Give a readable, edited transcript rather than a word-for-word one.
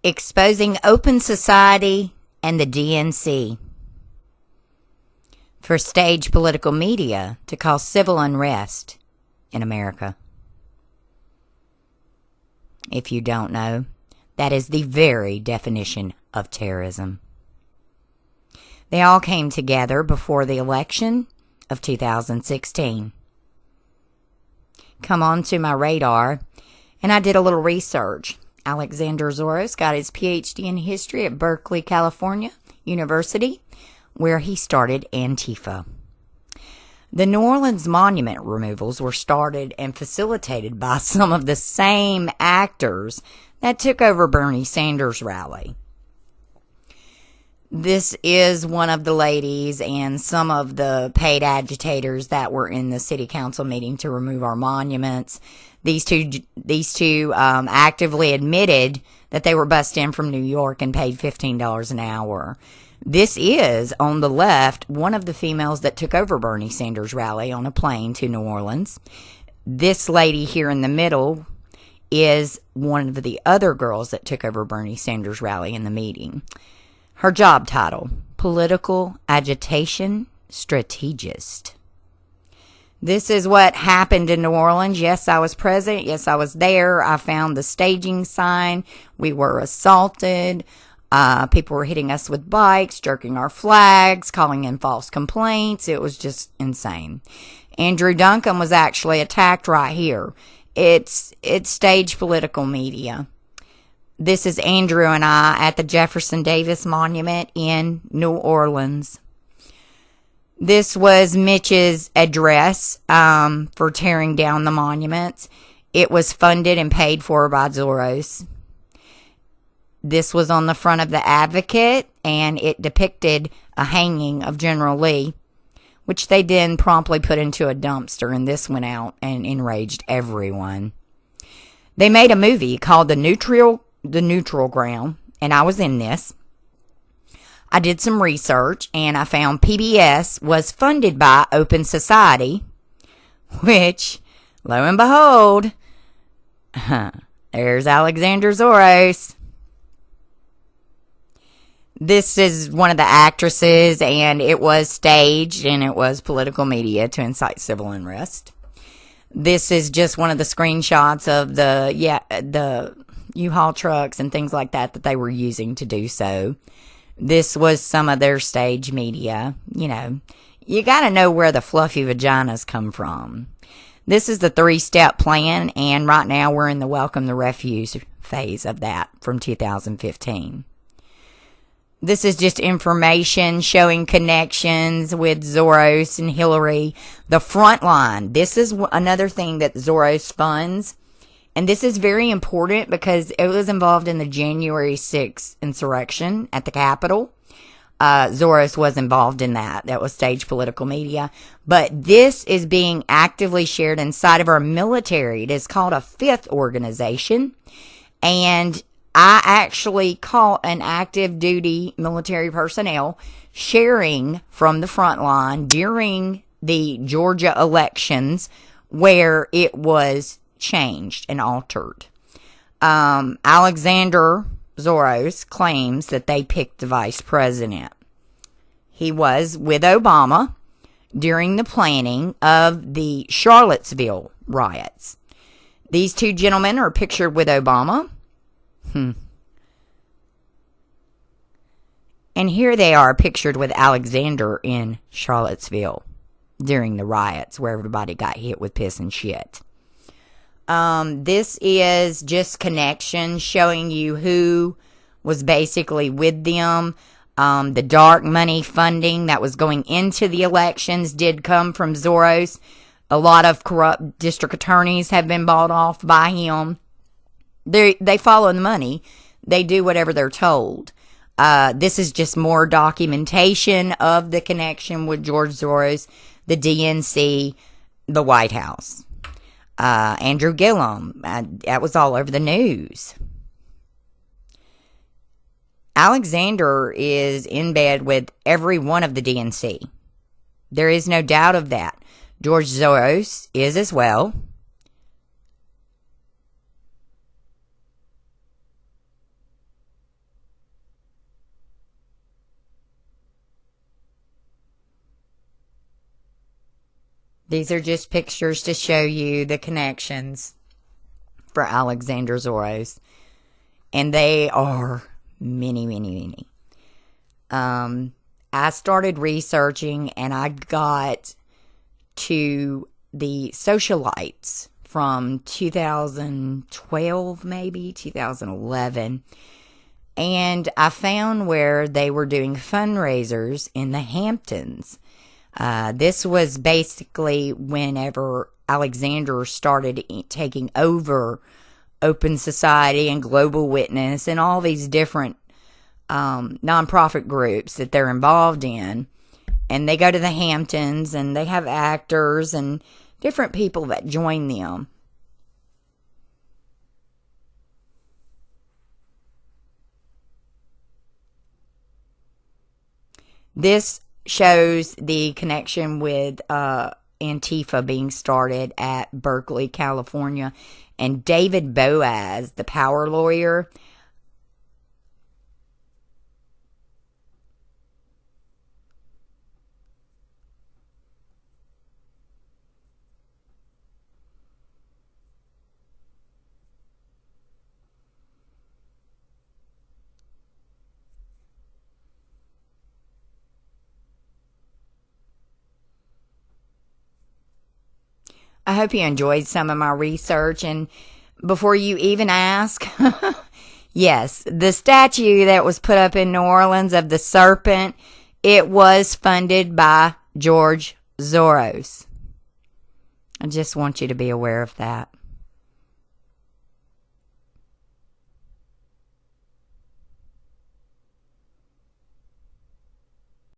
Exposing Open Society and the DNC for stage political media to cause civil unrest in America. If you don't know, that is the very definition of terrorism. They all came together before the election of 2016. Come onto my radar, and I did a little research. Alexander Soros got his PhD in history at Berkeley, California University, where he started Antifa. The New Orleans monument removals were started and facilitated by some of the same actors that took over Bernie Sanders' rally. This is one of the ladies and some of the paid agitators that were in the city council meeting to remove our monuments. These two actively admitted that they were bussed in from New York and paid $15 an hour. This is, on the left, one of the females that took over Bernie Sanders' rally on a plane to New Orleans. This lady here in the middle is one of the other girls that took over Bernie Sanders' rally in the meeting. Her job title, Political Agitation Strategist. This is what happened in New Orleans. Yes, I was present. Yes, I was there. I found the staging sign. We were assaulted. People were hitting us with bikes, jerking our flags, calling in false complaints. It was just insane. Andrew Duncan was actually attacked right here. It's staged political media. This is Andrew and I at the Jefferson Davis Monument in New Orleans. This was Mitch's address for tearing down the monuments. It was funded and paid for by Soros. This was on the front of the Advocate, and it depicted a hanging of General Lee, which they then promptly put into a dumpster, and this went out and enraged everyone. They made a movie called The Neutral Ground, and I was in this. I did some research, and I found PBS was funded by Open Society, which, lo and behold, there's Alexander Soros. This is one of the actresses, and it was staged, and it was political media to incite civil unrest. This is just one of the screenshots of the U-Haul trucks and things like that they were using to do so. This was some of their stage media. You know, you got to know where the fluffy vaginas come from. This is the 3-step plan, and right now we're in the Welcome the Refuse phase of that from 2015. This is just information showing connections with Soros and Hillary. The front line. This is another thing that Soros funds. And this is very important because it was involved in the January 6th insurrection at the Capitol. Soros was involved in that. That was staged political media. But this is being actively shared inside of our military. It is called a fifth organization. And I actually caught an active duty military personnel sharing from the front line during the Georgia elections where it was changed and altered. Alexander Soros claims that they picked the vice president. He was with Obama during the planning of the Charlottesville riots. These two gentlemen are pictured with Obama. And here they are pictured with Alexander in Charlottesville during the riots where everybody got hit with piss and shit. This is just connection showing you who was basically with them. The dark money funding that was going into the elections did come from Soros. A lot of corrupt district attorneys have been bought off by him. They follow the money. They do whatever they're told. This is just more documentation of the connection with George Soros, the DNC, the White House. Andrew Gillum, that was all over the news. Alexander is in bed with every one of the DNC. There is no doubt of that. George Soros is as well. These are just pictures to show you the connections for Alexander Soros. And they are many, many, many. I started researching and I got to the socialites from 2012, maybe 2011. And I found where they were doing fundraisers in the Hamptons. This was basically whenever Alexander started taking over Open Society and Global Witness and all these different nonprofit groups that they're involved in. And they go to the Hamptons and they have actors and different people that join them. This shows the connection with Antifa being started at Berkeley, California. And David Boaz, the power lawyer, I hope you enjoyed some of my research. And before you even ask, yes, the statue that was put up in New Orleans of the serpent, it was funded by George Soros. I just want you to be aware of that.